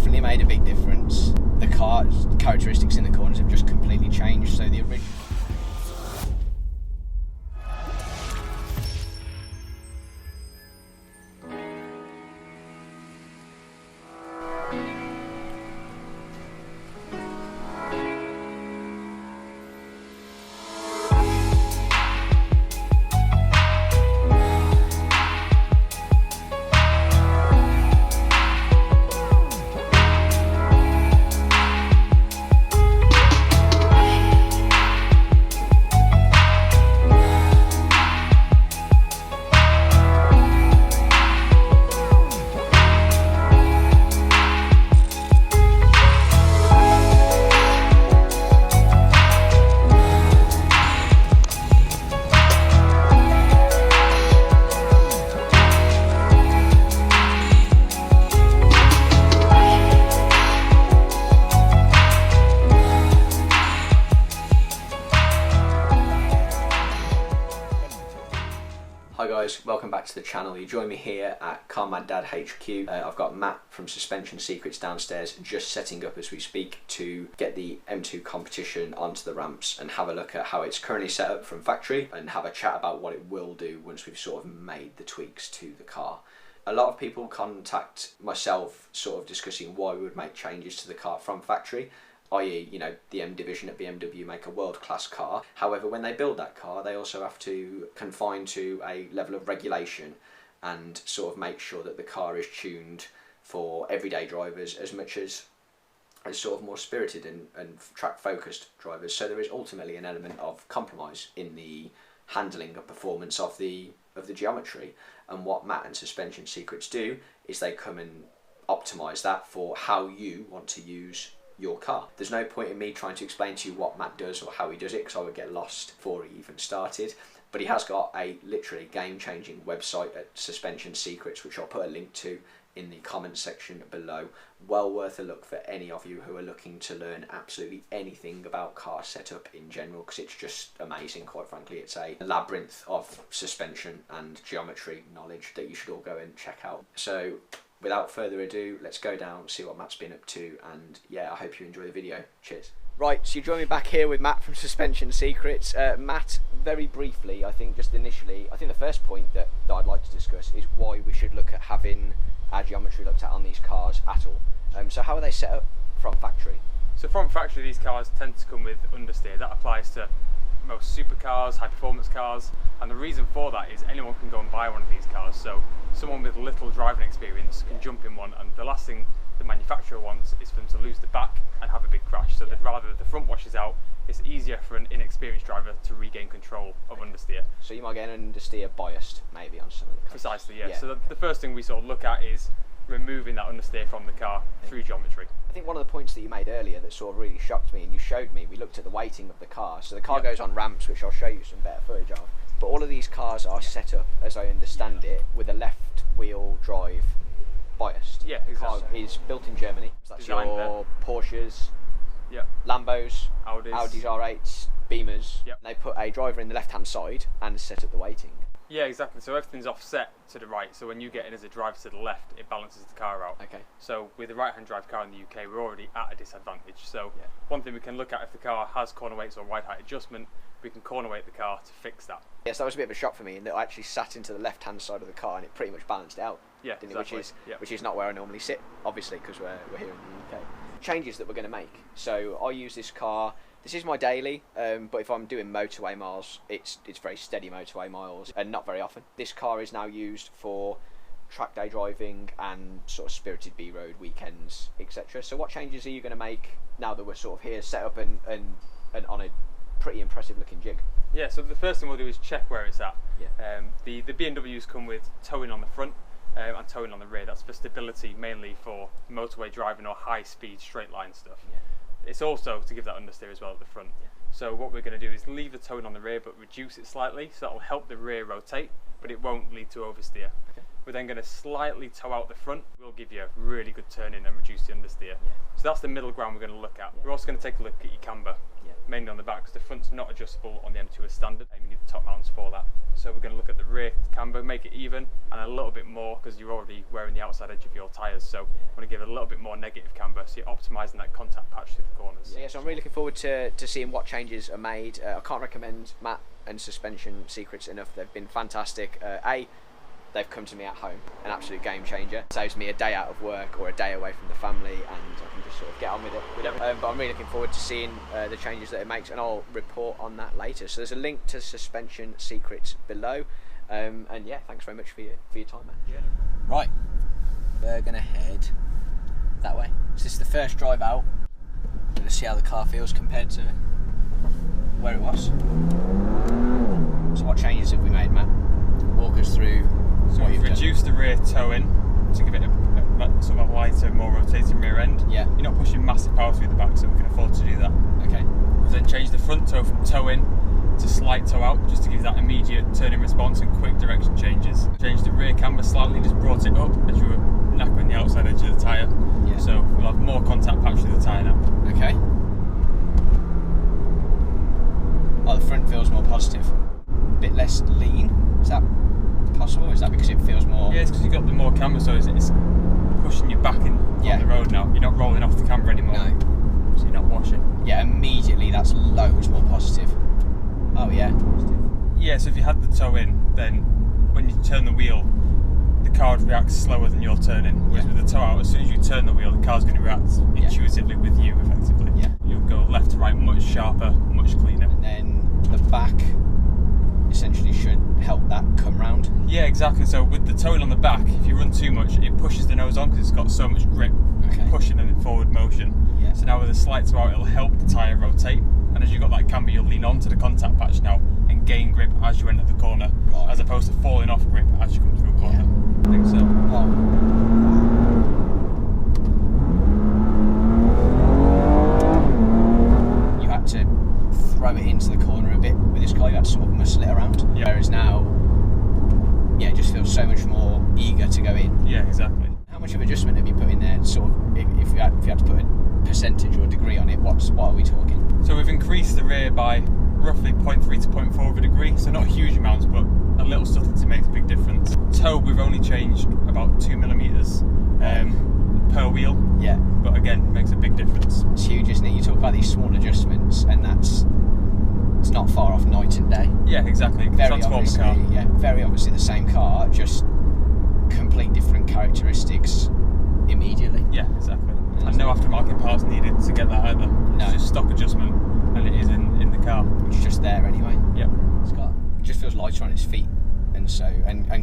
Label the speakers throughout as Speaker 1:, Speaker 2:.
Speaker 1: definitely made a big difference. The car's characteristics in the corners have just completely changed. So the original.
Speaker 2: Hi guys, welcome back to the channel. You join me here at Car Mad Dad HQ. I've got Matt from Suspension Secrets downstairs just setting up as we speak to get the M2 Competition onto the ramps and have a look at how it's currently set up from factory and have a chat about what it will do once we've sort of made the tweaks to the car. A lot of people contact myself sort of discussing why we would make changes to the car from factory, i.e., you know, the M division at BMW make a world-class car. However, when they build that car, they also have to confine to a level of regulation and sort of make sure that the car is tuned for everyday drivers as much as sort of more spirited and track-focused drivers. So there is ultimately an element of compromise in the handling of performance of the geometry. And what Matt and Suspension Secrets do is they come and optimise that for how you want to use your car. There's no point in me trying to explain to you what Matt does or how he does it because I would get lost before he even started. But he has got a literally game-changing website at Suspension Secrets, which I'll put a link to in the comments section below. Well worth a look for any of you who are looking to learn absolutely anything about car setup in general, because it's just amazing, quite frankly. It's a labyrinth of suspension and geometry knowledge that you should all go and check out. So without further ado, let's go down, see what Matt's been up to, and yeah, I hope you enjoy the video. Cheers. Right, so you join me back here with Matt from Suspension Secrets. Matt, very briefly, I think just initially, I think the first point that I'd like to discuss is why we should look at having our geometry looked at on these cars at all. So how are they set up from factory?
Speaker 3: So from factory, these cars tend to come with understeer. That applies to most supercars, high performance cars, and the reason for that is anyone can go and buy one of these cars. So someone with little driving experience can jump in one, and the last thing the manufacturer wants is for them to lose the back and have a big crash. So they'd rather the front washes out. It's easier for an inexperienced driver to regain control of understeer.
Speaker 2: So you might get an understeer biased maybe on some of the cars.
Speaker 3: Precisely, yeah. So the first thing we sort of look at is removing that understeer from the car through geometry.
Speaker 2: I think one of the points that you made earlier that sort of really shocked me, and you showed me, we looked at the weighting of the car. So the car goes on ramps, which I'll show you some better footage of. But all of these cars are set up, as I understand it, with a left wheel drive biased.
Speaker 3: Yeah, exactly.
Speaker 2: The car is built in Germany. So that's
Speaker 3: Designed
Speaker 2: your Porsches,
Speaker 3: Yeah.
Speaker 2: Lambos,
Speaker 3: Audis
Speaker 2: R8s, Beamers.
Speaker 3: Yep.
Speaker 2: They put a driver in the left-hand side and set up the weighting.
Speaker 3: Yeah, exactly. So everything's offset to the right. So when you get in as a driver to the left, it balances the car out.
Speaker 2: Okay.
Speaker 3: So with a right-hand drive car in the UK, we're already at a disadvantage. So one thing we can look at, if the car has corner weights or wide height adjustment, we can corner weight the car to fix that.
Speaker 2: Yes, that was a bit of a shock for me in that I actually sat into the left-hand side of the car and it pretty much balanced it out.
Speaker 3: Yeah,
Speaker 2: didn't
Speaker 3: exactly.
Speaker 2: it? Which is not where I normally sit, obviously, because we're here in the UK. Changes that we're going to make. So I use this car. This is my daily, but if I'm doing motorway miles, it's very steady motorway miles and not very often. This car is now used for track day driving and sort of spirited B-road weekends, etc. So what changes are you going to make now that we're sort of here set up and on a pretty impressive looking jig?
Speaker 3: Yeah, so the first thing we'll do is check where it's at.
Speaker 2: Yeah.
Speaker 3: The BMWs come with towing on the front and towing on the rear. That's for stability, mainly for motorway driving or high speed straight line stuff.
Speaker 2: Yeah.
Speaker 3: It's also to give that understeer as well at the front. Yeah. So what we're going to do is leave the towing on the rear but reduce it slightly, so that will help the rear rotate, but it won't lead to oversteer.
Speaker 2: Okay.
Speaker 3: We're then going to slightly toe out the front. We'll give you a really good turn in and reduce the understeer. So that's the middle ground we're going to look at. We're also going to take a look at your camber, mainly on the back, because the front's not adjustable on the M2 as standard, and you need the top mounts for that. So we're going to look at the rear camber, make it even, and a little bit more, because you're already wearing the outside edge of your tyres, so I want to give it a little bit more negative camber, so you're optimising that contact patch through the corners.
Speaker 1: Yeah, so I'm really looking forward to seeing what changes are made. I can't recommend Matt and Suspension Secrets enough. They've been fantastic. They've come to me at home, an absolute game changer. Saves me a day out of work or a day away from the family, and I can just sort of get on with it. But I'm really looking forward to seeing the changes that it makes, and I'll report on that later. So there's a link to Suspension Secrets below. And yeah, thanks very much for your time, man.
Speaker 3: Yeah.
Speaker 1: Right, we're gonna head that way. So this is the first drive out. We're gonna see how the car feels compared to where it was. So what changes have we made, Matt? Walk us through.
Speaker 3: So we've reduced the rear toe in to give it a sort of a lighter, more rotating rear end.
Speaker 1: Yeah.
Speaker 3: You're not pushing massive power through the back, so we can afford to do that.
Speaker 1: Okay.
Speaker 3: We've then changed the front toe from toe in to slight toe out, just to give that immediate turning response and quick direction changes. Changed the rear camber slightly, just brought it up as you were knackering the outside edge of the tyre.
Speaker 1: Yeah.
Speaker 3: So we'll have more contact patch through the tyre now.
Speaker 1: Okay. Oh, the front feels more positive. A bit less lean. Is that possible? Is that because it feels more?
Speaker 3: Yeah, it's because you've got the more camber, so it's pushing you back on the road now. You're not rolling off the camber anymore.
Speaker 1: No.
Speaker 3: So you're not washing.
Speaker 1: Yeah, immediately that's loads more positive. Oh yeah.
Speaker 3: Yeah, so if you had the toe in, then when you turn the wheel, the car reacts slower than you're turning. Whereas with the toe out, as soon as you turn the wheel, the car's going to react intuitively with you, effectively.
Speaker 1: Yeah.
Speaker 3: You'll go left to right much sharper, much cleaner.
Speaker 1: And then the back essentially should help that come round.
Speaker 3: Yeah, exactly. So with the toe in on the back, if you run too much, it pushes the nose on because it's got so much grip, pushing them in forward motion.
Speaker 1: Yeah.
Speaker 3: So now with a slight toe out, it'll help the tyre rotate. And as you've got that camber, you'll lean onto the contact patch now and gain grip as you enter the corner, as opposed to falling off grip as you come through a corner. I think so.
Speaker 1: You had to throw it into the corner a bit with this car. You had to sort of muscle it around.
Speaker 3: Yeah.
Speaker 1: Whereas now, yeah, it just feels so much more eager to go in.
Speaker 3: Yeah, exactly.
Speaker 1: How much of adjustment have you put in there? Sort of, if you had to put a percentage or degree on it, what are we talking?
Speaker 3: So we've increased the rear by roughly 0.3 to 0.4 of a degree, so not huge amounts, but a little subtlety makes a big difference. Toe, we've only changed about 2 millimeters per wheel.
Speaker 1: Yeah.
Speaker 3: But again, makes a big difference.
Speaker 1: It's huge, isn't it? You talk about these small adjustments, and it's not far off night and day.
Speaker 3: Yeah, exactly.
Speaker 1: Very obviously,
Speaker 3: car.
Speaker 1: yeah, very obviously the same car, just complete different characteristics immediately.
Speaker 3: Yeah, exactly. And no aftermarket parts needed to get that either.
Speaker 1: No.
Speaker 3: It's just stock adjustment, and it is in the car.
Speaker 1: It's just there anyway.
Speaker 3: Yep.
Speaker 1: It just feels lighter on its feet, and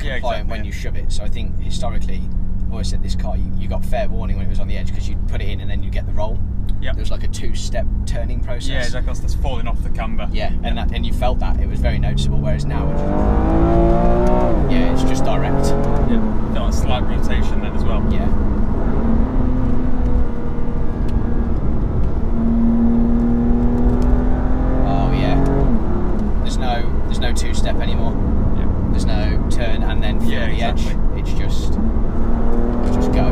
Speaker 1: compliant when you shove it. So I think historically, I've always said this car, you got fair warning when it was on the edge, because you'd put it in and then you'd get the roll.
Speaker 3: Yeah.
Speaker 1: There was like a 2-step turning process.
Speaker 3: Yeah, exactly. That's falling off the camber.
Speaker 1: Yeah, and you felt that. It was very noticeable. Whereas now, it's just direct.
Speaker 3: Yeah. Got a slight rotation then as well.
Speaker 1: Yeah. Oh yeah. There's no 2-step anymore.
Speaker 3: Yeah.
Speaker 1: There's no turn and then feel the edge. It's just go.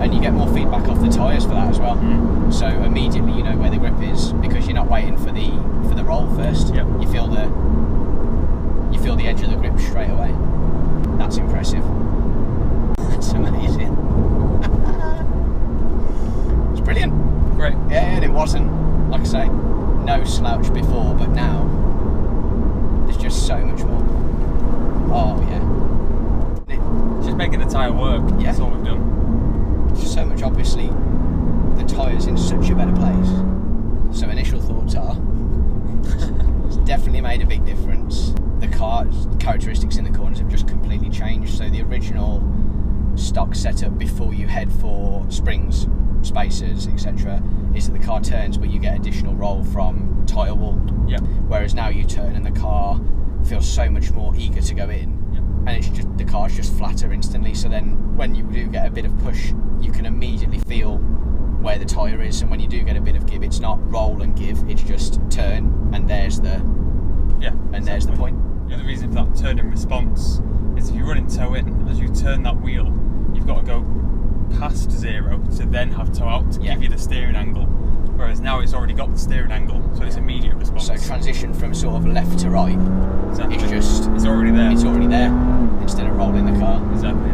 Speaker 1: And you get more feedback off the tyres for that as well. So immediately you know where the grip is, because you're not waiting for the roll first.
Speaker 3: Yep.
Speaker 1: You feel the edge of the grip straight away. That's impressive. That's amazing. It's brilliant.
Speaker 3: Great.
Speaker 1: Yeah, and it wasn't, like I say, no slouch before, but now there's just so much more. Oh yeah.
Speaker 3: It's just making the tyre work.
Speaker 1: Yeah.
Speaker 3: That's all we've done.
Speaker 1: It's just so much, obviously, the tyre's in such a better place. So initial thoughts are, it's definitely made a big difference. The car's characteristics in the corners have just completely changed. So the original stock setup before you head for springs, spacers, etc., is that the car turns, but you get additional roll from tyre wall.
Speaker 3: Yeah.
Speaker 1: Whereas now you turn and the car feels so much more eager to go in. And the car's just flatter instantly. So then when you do get a bit of push, you can immediately feel where the tyre is. And when you do get a bit of give, it's not roll and give, it's just turn, and there's the
Speaker 3: there's the
Speaker 1: point.
Speaker 3: The other reason for that turn in response is if you run in toe in, as you turn that wheel, you've got to go past 0 to then have toe out to give you the steering angle. Whereas now it's already got the steering angle, so it's immediate response.
Speaker 1: So transition from sort of left to right,
Speaker 3: exactly.
Speaker 1: it's
Speaker 3: already there.
Speaker 1: It's already there instead of rolling the car.
Speaker 3: Exactly.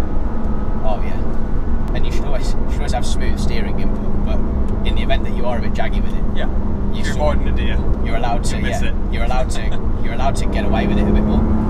Speaker 1: Oh yeah. And you should always have smooth steering input, but in the event that you are a bit jaggy with it,
Speaker 3: you're avoiding a deer.
Speaker 1: You're allowed to. You're allowed to get away with it a bit more.